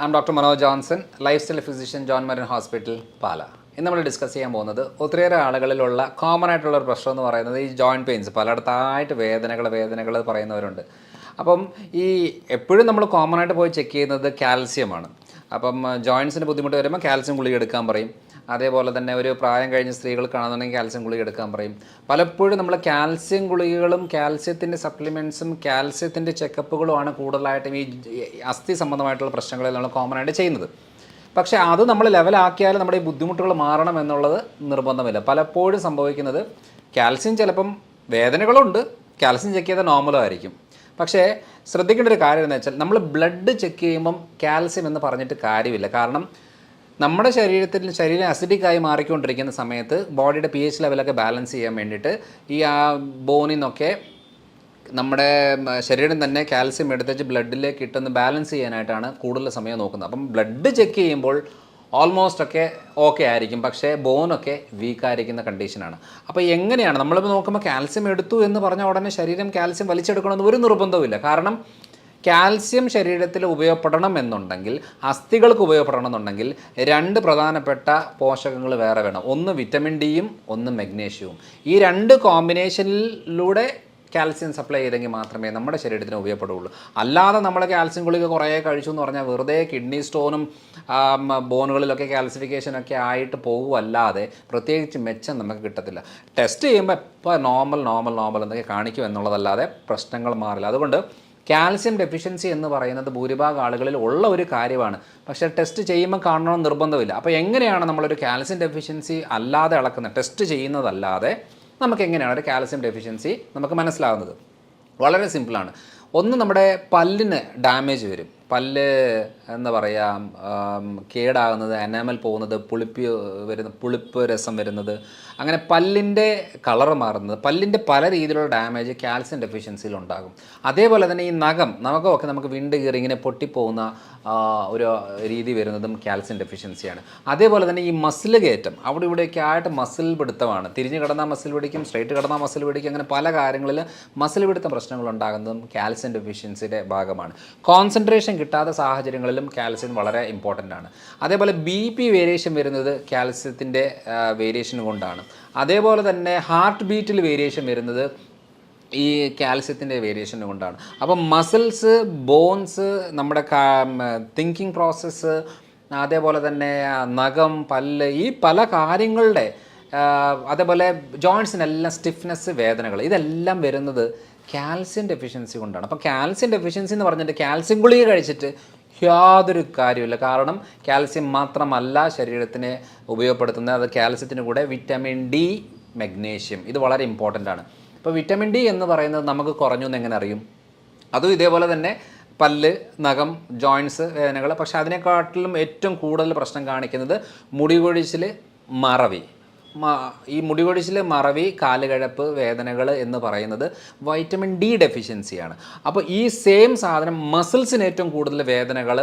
I'm Dr. Manoj Johnson, lifestyle physician, John Marin Hospital, Pala. ഇന്ന് നമ്മൾ discuss ചെയ്യാൻ പോകുന്നത് ഒത്തിരിയേറെ ആളുകളിലുള്ള കോമൺ ആയിട്ടുള്ള ഒരു പ്രശ്നം എന്ന് പറയുന്നത് ഈ ജോയിൻറ്റ് പെയിൻസ്. പലയിടത്തായിട്ട് വേദനകൾ പറയുന്നവരുണ്ട്. അപ്പം ഈ എപ്പോഴും നമ്മൾ കോമൺ ആയിട്ട് പോയി ചെക്ക് ചെയ്യുന്നത് കാൽസ്യമാണ്. അപ്പം ജോയിൻസിന് ബുദ്ധിമുട്ട് വരുമ്പോൾ കാൽസ്യം ഗുളിക എടുക്കാൻ പറയും. അതേപോലെ തന്നെ ഒരു പ്രായം കഴിഞ്ഞ സ്ത്രീകൾക്കാണെന്നുണ്ടെങ്കിൽ കാൽസ്യം ഗുളിക എടുക്കാൻ പറയും. പലപ്പോഴും നമ്മൾ കാൽസ്യം ഗുളികകളും കാൽസ്യത്തിൻ്റെ സപ്ലിമെൻറ്റ്സും കാൽസ്യത്തിൻ്റെ ചെക്കപ്പുകളുമാണ് കൂടുതലായിട്ടും ഈ അസ്ഥി സംബന്ധമായിട്ടുള്ള പ്രശ്നങ്ങളിൽ നമ്മൾ കോമൺ ആയിട്ട് ചെയ്യുന്നത്. പക്ഷേ അത് നമ്മൾ ലെവലാക്കിയാൽ നമ്മുടെ ഈ ബുദ്ധിമുട്ടുകൾ മാറണം എന്നുള്ളത് നിർബന്ധമില്ല. പലപ്പോഴും സംഭവിക്കുന്നത് കാൽസ്യം ചിലപ്പം വേദനകളുണ്ട്, കാൽസ്യം ചെക്ക് ചെയ്താൽ നോർമലായിരിക്കും. പക്ഷേ ശ്രദ്ധിക്കേണ്ട ഒരു കാര്യം എന്ന് വെച്ചാൽ നമ്മൾ ബ്ലഡ് ചെക്ക് ചെയ്യുമ്പം കാൽസ്യം എന്ന് പറഞ്ഞിട്ട് കാര്യമില്ല. കാരണം നമ്മുടെ ശരീരം അസിഡിക്കായി മാറിക്കൊണ്ടിരിക്കുന്ന സമയത്ത് ബോഡിയുടെ pH ലെവലൊക്കെ ബാലൻസ് ചെയ്യാൻ വേണ്ടിയിട്ട് ഈ ബോണിൽ നിന്നൊക്കെ നമ്മുടെ ശരീരം തന്നെ കാൽസ്യം എടുത്തേച്ച് ബ്ലഡിലേക്ക് ഇട്ടൊന്ന് ബാലൻസ് ചെയ്യാനായിട്ടാണ് കൂടുതൽ സമയം നോക്കുന്നത്. അപ്പം ബ്ലഡ് ചെക്ക് ചെയ്യുമ്പോൾ ഓൾമോസ്റ്റ് ഒക്കെ ഓക്കെ ആയിരിക്കും, പക്ഷേ ബോണൊക്കെ വീക്കായിരിക്കുന്ന കണ്ടീഷനാണ്. അപ്പോൾ എങ്ങനെയാണ് നമ്മളിപ്പോൾ നോക്കുമ്പോൾ കാൽസ്യം എടുത്തു എന്ന് പറഞ്ഞ ഉടനെ ശരീരം കാൽസ്യം വലിച്ചെടുക്കണമെന്ന് ഒരു നിർബന്ധവുമില്ല. കാരണം കാൽസ്യം ശരീരത്തിൽ ഉപയോഗപ്പെടണം എന്നുണ്ടെങ്കിൽ, അസ്ഥികൾക്ക് ഉപയോഗപ്പെടണം എന്നുണ്ടെങ്കിൽ രണ്ട് പ്രധാനപ്പെട്ട പോഷകങ്ങൾ വേറെ വേണം. ഒന്ന് വിറ്റമിൻ ഡിയും ഒന്ന് മഗ്നീഷ്യവും. ഈ രണ്ട് കോമ്പിനേഷനിലൂടെ കാൽസ്യം സപ്ലൈ ചെയ്തെങ്കിൽ മാത്രമേ നമ്മുടെ ശരീരത്തിന് ഉപയോഗപ്പെടുകയുള്ളൂ. അല്ലാതെ നമ്മൾ കാൽസ്യം ഗുളിക കുറേ കഴിച്ചു എന്ന് പറഞ്ഞാൽ വെറുതെ കിഡ്നി സ്റ്റോണും ബോണുകളിലൊക്കെ കാൽസിഫിക്കേഷനൊക്കെ ആയിട്ട് പോകുമല്ലാതെ പ്രത്യേകിച്ച് മെച്ചം നമുക്ക് കിട്ടത്തില്ല. ടെസ്റ്റ് ചെയ്യുമ്പോൾ ഇപ്പോൾ നോർമൽ എന്നൊക്കെ കാണിക്കും എന്നുള്ളതല്ലാതെ പ്രശ്നങ്ങൾ മാറില്ല. അതുകൊണ്ട് കാൽസ്യം ഡെഫിഷ്യൻസി എന്ന് പറയുന്നത് ഭൂരിഭാഗം ആളുകളിൽ ഉള്ള ഒരു കാര്യമാണ്. പക്ഷേ ടെസ്റ്റ് ചെയ്യുമ്പോൾ കാണണമെന്ന് നിർബന്ധമില്ല. അപ്പോൾ എങ്ങനെയാണ് നമ്മളൊരു കാൽസ്യം ഡെഫിഷ്യൻസി അല്ലാതെ അളക്കുന്നത്, ടെസ്റ്റ് ചെയ്യുന്നതല്ലാതെ നമുക്ക് എങ്ങനെയാണ് ഒരു കാൽസ്യം ഡെഫിഷ്യൻസി നമുക്ക് മനസ്സിലാകുന്നത്? വളരെ സിമ്പിളാണ്. ഒന്ന്, നമ്മുടെ പല്ലിന് ഡാമേജ് വരും. പല്ല് എന്താ പറയുക, കേടാകുന്നത്, എനാമൽ പോകുന്നത്, പുളിപ്പ് രസം വരുന്നത്, അങ്ങനെ പല്ലിൻ്റെ കളറ് മാറുന്നത്, പല്ലിൻ്റെ പല രീതിയിലുള്ള ഡാമേജ് കാൽസ്യം ഡെഫിഷ്യൻസിയിൽ ഉണ്ടാകും. അതേപോലെ തന്നെ ഈ നഖമൊക്കെ നമുക്ക് വിണ്ട് കീറി ഇങ്ങനെ പൊട്ടിപ്പോകുന്ന ഒരു രീതി വരുന്നതും കാൽസ്യം ഡെഫിഷ്യൻസിയാണ്. അതേപോലെ തന്നെ ഈ മസിൽ കയറ്റം, അവിടെ ഇവിടെയൊക്കെ ആയിട്ട് മസിൽ പിടുത്തമാണ്. തിരിഞ്ഞ് കിടന്നാൽ മസിൽ പിടിക്കും, സ്ട്രൈറ്റ് കിടന്നാൽ മസിൽ പിടിക്കും, അങ്ങനെ പല കാര്യങ്ങളിൽ മസിൽ പിടുത്ത പ്രശ്നങ്ങൾ ഉണ്ടാകുന്നതും കാൽസ്യം ഡെഫിഷ്യൻസിയുടെ ഭാഗമാണ്. കോൺസെൻട്രേഷൻ കിട്ടാത്ത സാഹചര്യങ്ങളിലും കാൽസ്യം വളരെ ഇമ്പോർട്ടൻ്റ് ആണ്. അതേപോലെ BP വേരിയേഷൻ വരുന്നത് കാൽസ്യത്തിൻ്റെ വേരിയേഷൻ കൊണ്ടാണ്. അതേപോലെ തന്നെ ഹാർട്ട് ബീറ്റിൽ വേരിയേഷൻ വരുന്നത് ഈ കാൽസ്യത്തിൻ്റെ വേരിയേഷൻ കൊണ്ടാണ്. അപ്പം മസിൽസ്, ബോൺസ്, നമ്മുടെ തിങ്കിങ് പ്രോസസ്സ്, അതേപോലെ തന്നെ നഖം, പല്ല്, ഈ പല കാര്യങ്ങളുടെ, അതേപോലെ ജോയിൻസിനെല്ലാം സ്റ്റിഫ്നെസ്, വേദനകൾ, ഇതെല്ലാം വരുന്നത് കാൽസ്യം ഡെഫിഷ്യൻസി കൊണ്ടാണ്. അപ്പോൾ കാൽസ്യം ഡെഫിഷ്യൻസി എന്ന് പറഞ്ഞിട്ട് കാൽസ്യം ഗുളിക കഴിച്ചിട്ട് യാതൊരു കാര്യമില്ല. കാരണം കാൽസ്യം മാത്രമല്ല ശരീരത്തിന് ഉപയോഗപ്പെടുത്തുന്നത്, അത് കാൽസ്യത്തിന് കൂടെ വിറ്റമിൻ ഡി, മഗ്നീഷ്യം, ഇത് വളരെ ഇമ്പോർട്ടൻ്റ് ആണ്. ഇപ്പോൾ വിറ്റമിൻ ഡി എന്ന് പറയുന്നത് നമുക്ക് കുറഞ്ഞു എന്ന് എങ്ങനെ അറിയും? അതും ഇതേപോലെ തന്നെ പല്ല്, നഖം, ജോയിൻസ്, വേദനകൾ. പക്ഷേ അതിനെക്കാട്ടിലും ഏറ്റവും കൂടുതൽ പ്രശ്നം കാണിക്കുന്നത് മുടി കൊഴിച്ചിൽ, മറവി. ഈ മുടി കൊഴിച്ചിൽ, മറവി, കാലുകഴപ്പ്, വേദനകൾ എന്ന് പറയുന്നത് വൈറ്റമിൻ ഡി ഡെഫിഷ്യൻസിയാണ്. അപ്പോൾ ഈ സെയിം സാധനം മസിൽസിന് ഏറ്റവും കൂടുതൽ വേദനകൾ,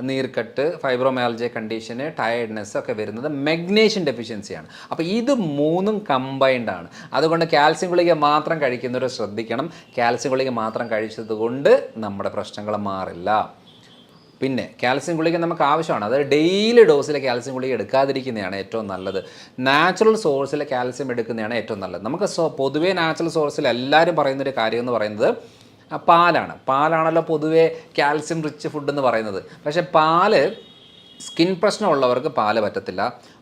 നീർക്കെട്ട്, ഫൈബ്രോമയാൽജിയ കണ്ടീഷന്, ടയർഡ്നെസ് ഒക്കെ വരുന്നത് മഗ്നീഷ്യം ഡെഫിഷ്യൻസിയാണ്. അപ്പോൾ ഇത് മൂന്നും കമ്പൈൻഡ് ആണ്. അതുകൊണ്ട് കാൽസ്യം ഗുളിക മാത്രം കഴിക്കുന്നവർ ശ്രദ്ധിക്കണം. കാൽസ്യം ഗുളിക മാത്രം കഴിച്ചത് കൊണ്ട് നമ്മുടെ പ്രശ്നങ്ങൾ മാറില്ല. പിന്നെ കാൽസ്യം ഗുളിക നമുക്ക് ആവശ്യമാണ്. അത് ഡെയിലി ഡോസിലെ കാൽസ്യം ഗുളിക എടുക്കാതിരിക്കുന്നതാണ് ഏറ്റവും നല്ലത്. നാച്ചുറൽ സോഴ്സിലെ കാൽസ്യം എടുക്കുന്നതാണ് ഏറ്റവും നല്ലത്. നമുക്ക് പൊതുവേ നാച്ചുറൽ സോഴ്സിൽ എല്ലാവരും പറയുന്നൊരു കാര്യം എന്ന് പറയുന്നത് പാലാണല്ലോ പൊതുവേ കാൽസ്യം റിച്ച് ഫുഡ് എന്ന് പറയുന്നത്. പക്ഷേ പാല്, സ്കിൻ പ്രശ്നമുള്ളവർക്ക് പാല് പറ്റത്തില്ല.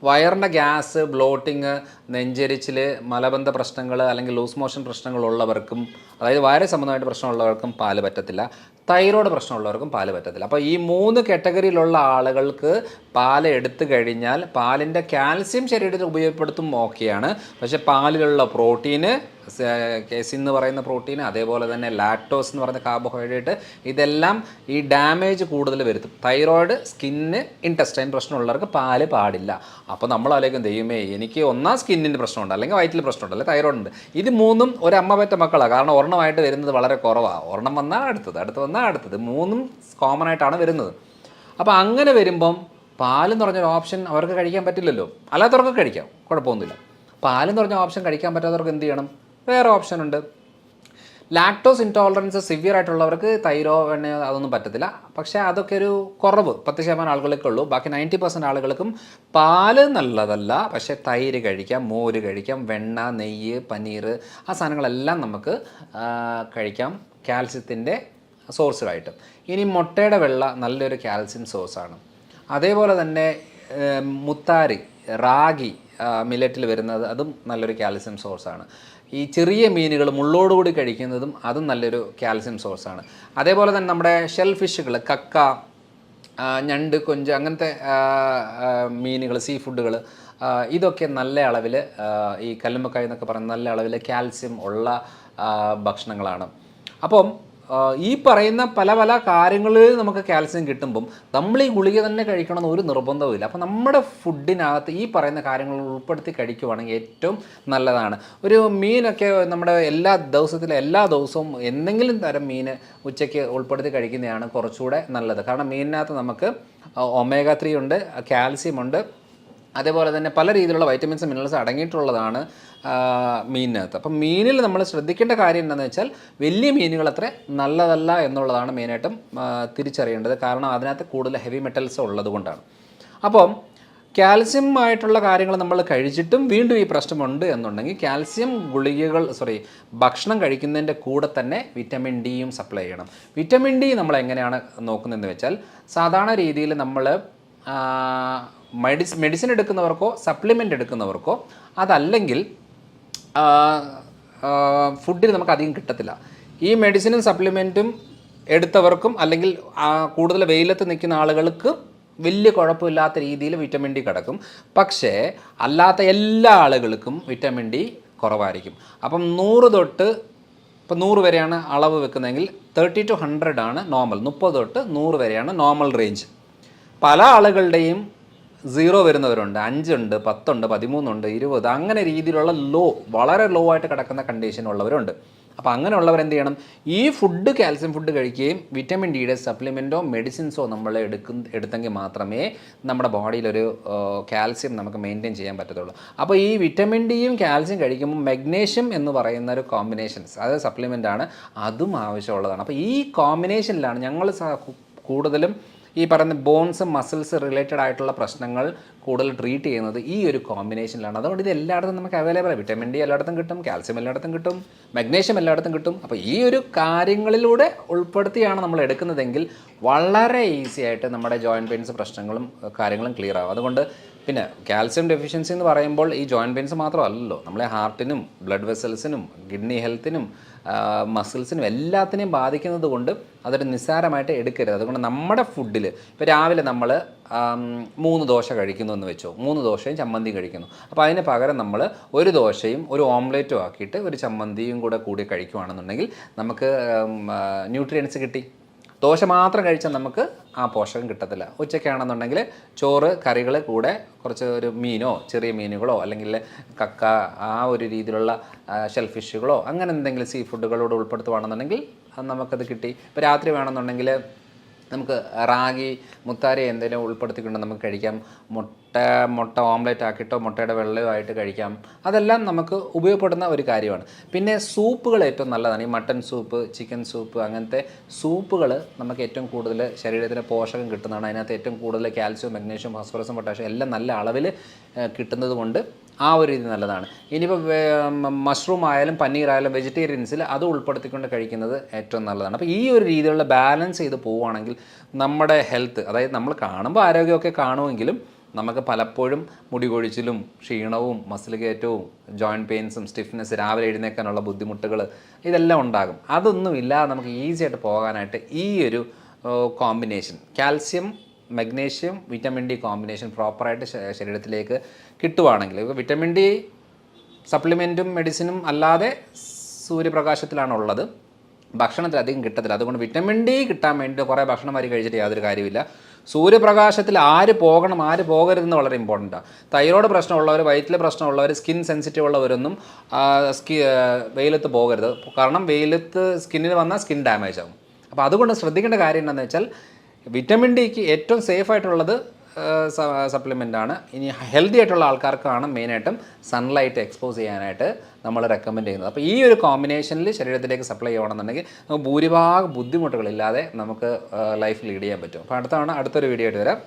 വയറിൻ്റെ ഗ്യാസ്, ബ്ലോട്ടിങ്, നെഞ്ചരിച്ചിൽ, മലബന്ധ പ്രശ്നങ്ങൾ അല്ലെങ്കിൽ ലൂസ് മോഷൻ പ്രശ്നങ്ങളുള്ളവർക്കും, അതായത് വയറ് സംബന്ധമായിട്ട് പ്രശ്നമുള്ളവർക്കും പാല് പറ്റത്തില്ല. തൈറോയ്ഡ് പ്രശ്നമുള്ളവർക്കും പാല് പറ്റത്തില്ല. അപ്പോൾ ഈ 3 കാറ്റഗറിയിലുള്ള ആളുകൾക്ക് പാല് എടുത്തു കഴിഞ്ഞാൽ പാലിൻ്റെ കാൽസ്യം ശരീരത്തിൽ ഉപയോഗപ്പെടുത്തും, ഓക്കെയാണ്. പക്ഷേ പാലിലുള്ള പ്രോട്ടീന്, കേസിൻ എന്ന് പറയുന്ന പ്രോട്ടീൻ, അതേപോലെ തന്നെ ലാക്ടോസ് എന്ന് പറയുന്ന കാർബോഹൈഡ്രേറ്റ്, ഇതെല്ലാം ഈ ഡാമേജ് കൂടുതൽ വരുത്തും. തൈറോയ്ഡ്, സ്കിന്ന്, ഇൻറ്റസ്റ്റൈൻ പ്രശ്നമുള്ളവർക്ക് പാല് പാടില്ല. അപ്പോൾ നമ്മൾ ആലോചിക്കും, ദൈവമേ, എനിക്ക് ഒന്നാം സ്കിന്നിൻ്റെ പ്രശ്നമുണ്ട്, അല്ലെങ്കിൽ വയറ്റിൽ പ്രശ്നമുണ്ട്, അല്ലെങ്കിൽ തൈറോയ്ഡ് ഉണ്ട്. ഇത് മൂന്നും ഒരു അമ്മ പറ്റ മക്കളാണ്. കാരണം ഒരെണ്ണമായിട്ട് വരുന്നത് വളരെ കുറവാണ്. ഒരെണ്ണം വന്നാൽ അടുത്തത് വന്നാൽ അടുത്തത്, മൂന്നും കോമൺ ആയിട്ടാണ് വരുന്നത്. അപ്പോൾ അങ്ങനെ വരുമ്പം പാലെന്ന് പറഞ്ഞൊരു ഓപ്ഷൻ അവർക്ക് കഴിക്കാൻ പറ്റില്ലല്ലോ. അല്ലാത്തവർക്ക് കഴിക്കാം, കുഴപ്പമൊന്നുമില്ല. പാലെന്ന് പറഞ്ഞ ഓപ്ഷൻ കഴിക്കാൻ പറ്റാത്തവർക്ക് എന്ത് ചെയ്യണം? വേറെ ഓപ്ഷൻ ഉണ്ട്. ലാക്ടോസ് ഇൻടോളറൻസ് സിവിയർ ആയിട്ടുള്ളവർക്ക് തൈരോ എണ്ണയോ അതൊന്നും പറ്റത്തില്ല. പക്ഷേ അതൊക്കെ ഒരു കുറവ് 10% ആളുകൾക്കേ ഉള്ളൂ. ബാക്കി 90% ആളുകൾക്കും പാല് നല്ലതല്ല, പക്ഷേ തൈര് കഴിക്കാം, മോര് കഴിക്കാം, വെണ്ണ, നെയ്യ്, പനീർ, ആ സാധനങ്ങളെല്ലാം നമുക്ക് കഴിക്കാം കാൽസ്യത്തിൻ്റെ സോഴ്സുമായിട്ട്. ഇനി മുട്ടയുടെ വെള്ള നല്ലൊരു കാൽസ്യം സോഴ്സാണ്. അതേപോലെ തന്നെ മുത്താരി, റാഗി മില്ലറ്റിൽ വരുന്നത് അതും നല്ലൊരു കാൽസ്യം സോഴ്സാണ്. ഈ ചെറിയ മീനുകൾ മുള്ളോടുകൂടി കഴിക്കുന്നതും അതും നല്ലൊരു കാൽസ്യം സോഴ്സാണ്. അതേപോലെ തന്നെ നമ്മുടെ ഷെൽ ഫിഷുകൾ, കക്ക, ഞണ്ട്, കൊഞ്ച്, അങ്ങനത്തെ മീനുകൾ, സീ ഫുഡുകൾ, ഇതൊക്കെ നല്ല അളവിൽ ഈ കല്ലുമ്മക്കായ എന്നൊക്കെ പറയുന്ന നല്ല അളവിൽ കാൽസ്യം ഉള്ള ഭക്ഷണങ്ങളാണ്. അപ്പം ഈ പറയുന്ന പല പല കാര്യങ്ങളിൽ നമുക്ക് കാൽസ്യം കിട്ടുമ്പം നമ്മൾ ഈ ഗുളിക തന്നെ കഴിക്കണമെന്ന് ഒരു നിർബന്ധവുമില്ല. അപ്പോൾ നമ്മുടെ ഫുഡിനകത്ത് ഈ പറയുന്ന കാര്യങ്ങൾ ഉൾപ്പെടുത്തി കഴിക്കുവാണെങ്കിൽ ഏറ്റവും നല്ലതാണ്. ഒരു മീനൊക്കെ നമ്മുടെ എല്ലാ ദിവസവും എന്തെങ്കിലും തരം മീൻ ഉച്ചയ്ക്ക് ഉൾപ്പെടുത്തി കഴിക്കുന്നതാണ് കുറച്ചുകൂടെ നല്ലത്. കാരണം മീനിനകത്ത് നമുക്ക് ഒമേഗ 3 ഉണ്ട്, കാൽസ്യം ഉണ്ട്, അതേപോലെ തന്നെ പല രീതിയിലുള്ള വൈറ്റമിൻസ് മിനറൽസ് അടങ്ങിയിട്ടുള്ളതാണ് മീനിനകത്ത്. അപ്പം മീനിൽ നമ്മൾ ശ്രദ്ധിക്കേണ്ട കാര്യം എന്താണെന്ന് വെച്ചാൽ വലിയ മീനുകൾ അത്ര നല്ലതല്ല എന്നുള്ളതാണ് മെയിനായിട്ടും തിരിച്ചറിയേണ്ടത്. കാരണം അതിനകത്ത് കൂടുതൽ ഹെവി മെറ്റൽസ് ഉള്ളത് കൊണ്ടാണ്. അപ്പം കാൽസ്യം ആയിട്ടുള്ള കാര്യങ്ങൾ നമ്മൾ കഴിച്ചിട്ടും വീണ്ടും ഈ പ്രശ്നമുണ്ട് എന്നുണ്ടെങ്കിൽ കാൽസ്യം ഭക്ഷണം കഴിക്കുന്നതിൻ്റെ കൂടെ തന്നെ വിറ്റമിൻ ഡിയും സപ്ലൈ ചെയ്യണം. വിറ്റമിൻ ഡി നമ്മൾ എങ്ങനെയാണ് നോക്കുന്നതെന്ന് വെച്ചാൽ സാധാരണ രീതിയിൽ നമ്മൾ മെഡിസിൻ എടുക്കുന്നവർക്കോ സപ്ലിമെൻ്റ് എടുക്കുന്നവർക്കോ അതല്ലെങ്കിൽ ഫുഡിൽ നമുക്ക് അധികം കിട്ടത്തില്ല. ഈ മെഡിസിനും സപ്ലിമെൻറ്റും എടുത്തവർക്കും അല്ലെങ്കിൽ കൂടുതൽ വെയിലത്ത് നിൽക്കുന്ന ആളുകൾക്ക് വലിയ കുഴപ്പമില്ലാത്ത രീതിയിൽ വിറ്റമിൻ ഡി കിടക്കും. പക്ഷേ അല്ലാത്ത എല്ലാ ആളുകൾക്കും വിറ്റമിൻ ഡി കുറവായിരിക്കും. അപ്പം 100 വരെയാണ് അളവ് വെക്കുന്നതെങ്കിൽ 30 to 100 ആണ് നോർമൽ. 30 തൊട്ട് 100 വരെയാണ് നോർമൽ റേഞ്ച്. പല ആളുകളുടെയും 0 വരുന്നവരുണ്ട്, 5 ഉണ്ട്, 10 ഉണ്ട്, 13 ഉണ്ട്, 20, അങ്ങനെ രീതിയിലുള്ള വളരെ ലോ ആയിട്ട് കിടക്കുന്ന കണ്ടീഷൻ ഉള്ളവരുണ്ട്. അപ്പോൾ അങ്ങനെയുള്ളവർ എന്ത് ചെയ്യണം? ഈ കാൽസ്യം ഫുഡ് കഴിക്കുകയും വിറ്റമിൻ ഡിയുടെ സപ്ലിമെൻറ്റോ മെഡിസിൻസോ നമ്മൾ എടുത്തെങ്കിൽ മാത്രമേ നമ്മുടെ ബോഡിയിലൊരു കാൽസ്യം നമുക്ക് മെയിൻറ്റെയിൻ ചെയ്യാൻ പറ്റത്തുള്ളൂ. അപ്പോൾ ഈ വിറ്റമിൻ ഡിയും കാൽസ്യം കഴിക്കുമ്പോൾ മഗ്നീഷ്യം എന്ന് പറയുന്ന ഒരു കോമ്പിനേഷൻസ്, അത് സപ്ലിമെൻ്റാണ്, അതും ആവശ്യമുള്ളതാണ്. അപ്പോൾ ഈ കോമ്പിനേഷനിലാണ് ഞങ്ങൾ കൂടുതലും ഈ പറയുന്ന ബോൺസ് മസിൽസ് റിലേറ്റഡ് ആയിട്ടുള്ള പ്രശ്നങ്ങൾ കൂടുതൽ ട്രീറ്റ് ചെയ്യുന്നത് ഈ ഒരു കോമ്പിനേഷനിലാണ്. അതുകൊണ്ട് ഇത് എല്ലായിടത്തും നമുക്ക് അവൈലബിൾ ആണ്. വിറ്റമിൻ ഡി എല്ലായിടത്തും കിട്ടും, കാൽസ്യം എല്ലായിടത്തും കിട്ടും, മഗ്നീഷ്യം എല്ലായിടത്തും കിട്ടും. അപ്പോൾ ഈ ഒരു കാര്യങ്ങളിലൂടെ ഉൾപ്പെടുത്തിയാണ് നമ്മൾ എടുക്കുന്നതെങ്കിൽ വളരെ ഈസി ആയിട്ട് നമ്മുടെ ജോയിൻറ്റ് പെയിൻസ് പ്രശ്നങ്ങളും കാര്യങ്ങളും ക്ലിയർ ആകും. അതുകൊണ്ട് പിന്നെ കാൽസ്യം ഡെഫിഷ്യൻസി എന്ന് പറയുമ്പോൾ ഈ ജോയിൻറ്റ് പെയിൻസ് മാത്രമല്ലല്ലോ, നമ്മളെ ഹാർട്ടിനും ബ്ലഡ് വെസൽസിനും കിഡ്നി ഹെൽത്തിനും മസിൽസിനും എല്ലാത്തിനെയും ബാധിക്കുന്നത് കൊണ്ട് അതൊരു നിസ്സാരമായിട്ട് എടുക്കരുത്. അതുകൊണ്ട് നമ്മുടെ ഫുഡിൽ ഇപ്പോൾ രാവിലെ നമ്മൾ 3 ദോശ കഴിക്കുന്നു എന്ന് വെച്ചോ, 3 ദോശയും ചമ്മന്തിയും കഴിക്കുന്നു. അപ്പോൾ അതിന് പകരം നമ്മൾ ഒരു ദോശയും ഒരു ഓംലേറ്റും ആക്കിയിട്ട് ഒരു ചമ്മന്തിയും കൂടി കഴിക്കുകയാണെന്നുണ്ടെങ്കിൽ നമുക്ക് ന്യൂട്രിയൻസ് കിട്ടി. ദോശ മാത്രം കഴിച്ചാൽ നമുക്ക് ആ പോഷകം കിട്ടത്തില്ല. ഉച്ചയ്ക്കാണെന്നുണ്ടെങ്കിൽ ചോറ്, കറികൾ കൂടെ കുറച്ച് ഒരു മീനോ ചെറിയ മീനുകളോ അല്ലെങ്കിൽ കക്ക, ആ ഒരു രീതിയിലുള്ള ഷെൽ ഫിഷുകളോ അങ്ങനെ എന്തെങ്കിലും സീ ഫുഡുകളോട് ഉൾപ്പെടുത്തുകയാണെന്നുണ്ടെങ്കിൽ നമുക്കത് കിട്ടി. ഇപ്പോൾ രാത്രി വേണമെന്നുണ്ടെങ്കിൽ നമുക്ക് റാഗി, മുത്താരി എന്തെങ്കിലും ഉൾപ്പെടുത്തിക്കൊണ്ട് നമുക്ക് കഴിക്കാം. മുട്ട ഓംലെറ്റ് ആക്കിയിട്ടോ മുട്ടയുടെ വെള്ളമായിട്ട് കഴിക്കാം. അതെല്ലാം നമുക്ക് ഉപയോഗപ്പെടുന്ന ഒരു കാര്യമാണ്. പിന്നെ സൂപ്പുകൾ ഏറ്റവും നല്ലതാണ്. ഈ മട്ടൻ സൂപ്പ്, ചിക്കൻ സൂപ്പ്, അങ്ങനത്തെ സൂപ്പുകൾ നമുക്ക് ഏറ്റവും കൂടുതൽ ശരീരത്തിന് പോഷകം കിട്ടുന്നതാണ്. അതിനകത്ത് ഏറ്റവും കൂടുതൽ കാൽസ്യം, മഗ്നീഷ്യം, ഫോസ്ഫറസും പൊട്ടാഷ്യം എല്ലാം നല്ല അളവിൽ കിട്ടുന്നത് കൊണ്ട് ആ ഒരു രീതി നല്ലതാണ്. ഇനിയിപ്പോൾ മഷ്റൂം ആയാലും പനീറായാലും വെജിറ്റേറിയൻസിൽ അത് ഉൾപ്പെടുത്തിക്കൊണ്ട് കഴിക്കുന്നത് ഏറ്റവും നല്ലതാണ്. അപ്പോൾ ഈ ഒരു രീതിയിലുള്ള ബാലൻസ് ചെയ്ത് പോവുകയാണെങ്കിൽ നമ്മുടെ ഹെൽത്ത്, അതായത് നമ്മൾ കാണുമ്പോൾ ആരോഗ്യമൊക്കെ കാണുമെങ്കിലും നമുക്ക് പലപ്പോഴും മുടി കൊഴിച്ചിലും ക്ഷീണവും മസിൽ കയറ്റവും ജോയിൻറ്റ് പെയിൻസും സ്റ്റിഫ്നെസ്, രാവിലെ എഴുന്നേൽക്കാനുള്ള ബുദ്ധിമുട്ടുകൾ ഇതെല്ലാം ഉണ്ടാകും. അതൊന്നുമില്ലാതെ നമുക്ക് ഈസി ആയിട്ട് പോകാനായിട്ട് ഈ ഒരു combination calcium, magnesium, vitamin D combination പ്രോപ്പറായിട്ട് ശരീരത്തിലേക്ക് കിട്ടുവാണെങ്കിൽ, വിറ്റമിൻ ഡി സപ്ലിമെൻറ്റും മെഡിസിനും അല്ലാതെ സൂര്യപ്രകാശത്തിലാണുള്ളത്, ഭക്ഷണത്തിൽ അധികം കിട്ടത്തില്ല. അതുകൊണ്ട് വിറ്റമിൻ ഡി കിട്ടാൻ വേണ്ടി കുറേ ഭക്ഷണം വരി കഴിച്ചിട്ട് യാതൊരു കാര്യമില്ല. സൂര്യപ്രകാശത്തിൽ ആര് പോകണം ആര് പോകരുതെന്ന് വളരെ ഇമ്പോർട്ടൻറ്റാണ്. തൈറോയ്ഡ് പ്രശ്നമുള്ളവർ, വയറ്റിലെ പ്രശ്നമുള്ളവർ, സ്കിൻ സെൻസിറ്റീവ് ഉള്ളവരൊന്നും വെയിലത്ത് പോകരുത്. കാരണം വെയിലത്ത് സ്കിന്നിന് വന്നാൽ സ്കിൻ ഡാമേജ് ആകും. അപ്പോൾ അതുകൊണ്ട് ശ്രദ്ധിക്കേണ്ട കാര്യം എന്താണെന്ന് വെച്ചാൽ വിറ്റമിൻ ഡിക്ക് ഏറ്റവും സേഫായിട്ടുള്ളത് സപ്ലിമെൻ്റ് ആണ്. ഇനി ഹെൽത്തി ആയിട്ടുള്ള ആൾക്കാർക്കാണ് മെയിനായിട്ടും സൺലൈറ്റ് എക്സ്പോസ് ചെയ്യാനായിട്ട് നമ്മൾ റെക്കമെൻഡ് ചെയ്യുന്നത്. അപ്പോൾ ഈ ഒരു കോമ്പിനേഷനിൽ ശരീരത്തിലേക്ക് സപ്ലൈ ചെയ്യണമെന്നുണ്ടെങ്കിൽ നമുക്ക് ഭൂരിഭാഗം ബുദ്ധിമുട്ടുകളില്ലാതെ നമുക്ക് ലൈഫ് ലീഡ് ചെയ്യാൻ പറ്റും. അപ്പോൾ അടുത്തൊരു വീഡിയോ ആയിട്ട് വരാം.